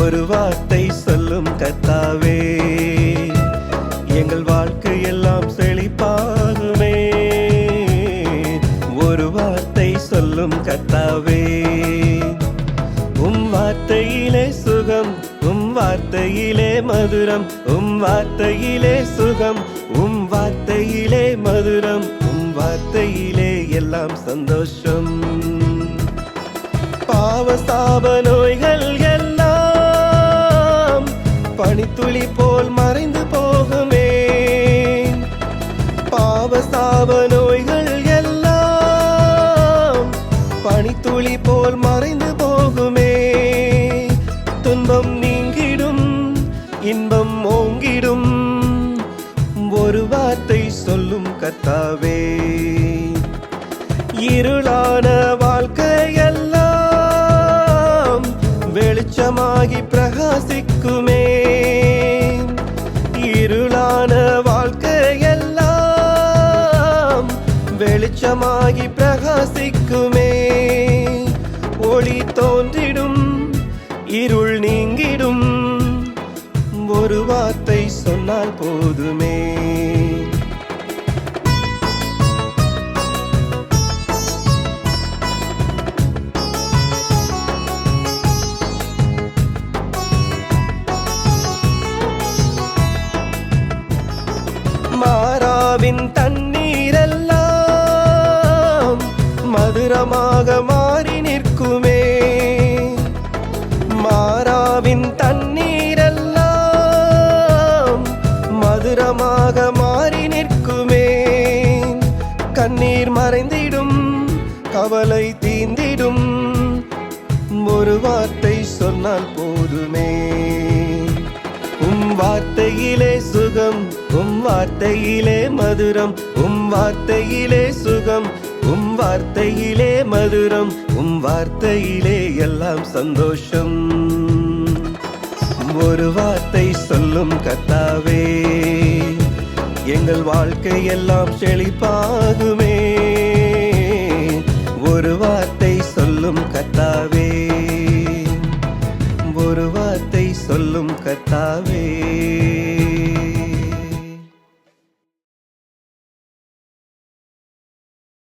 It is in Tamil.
ஒரு வார்த்தை சொல்லும் கர்த்தாவே, எங்கள் வாழ்க்கை எல்லாம் செழிப்பாகுமே. ஒரு வார்த்தை சொல்லும் கர்த்தாவே, உம் வார்த்தையிலே சுகம், உம் வார்த்தையிலே மதுரம், உம் வார்த்தையிலே சுகம், உம் வார்த்தையிலே மதுரம், உம் வார்த்தையிலே எல்லாம் சந்தோஷம். பாவ சாப நோய்கள் எல்லாம் பனித்துளி போல் மறைந்து போகுமே. பாவ சாப நோய்கள் எல்லாம் பனித்துளி போல் மறைந்து போகுமே. துன்பம் நீங்கிடும், இன்பம் ஓங்கிடும், ஒரு வார்த்தை சொல்லும் கர்த்தாவே. இருளான வாழ்க்கையெல்லாம் வெளிச்சமாகி பிரகாசிக்குமே. இருளான வாழ்க்கையெல்லாம் வெளிச்சமாகி பிரகாசிக்குமே. ஒளி தோன்றிடும், இருள் நீங்கிடும், ஒரு வார்த்தை சொன்னால் போதுமே. மாறாவின் தண்ணீரெல்லாம் மதுரமாக மாறி நிற்குமே. மாறாவின் தண்ணீரெல்லாம் மதுரமாக மாறி நிற்குமே. கண்ணீர் மறைந்திடும், கவலை தீந்திடும், ஒரு வார்த்தை சொன்னால் போதுமே. உம் வார்த்தையிலே சுகம், உம் வார்த்தையிலே மதுரம், உம் வார்த்தையிலே சுகம், உம் வார்த்தையிலே மதுரம், உம் வார்த்தையிலே எல்லாம் சந்தோஷம். ஒரு வார்த்தை சொல்லும் கர்த்தாவே, எங்கள் வாழ்க்கை எல்லாம் செழிப்பாகுமே. ஒரு வார்த்தை சொல்லும் கர்த்தாவே.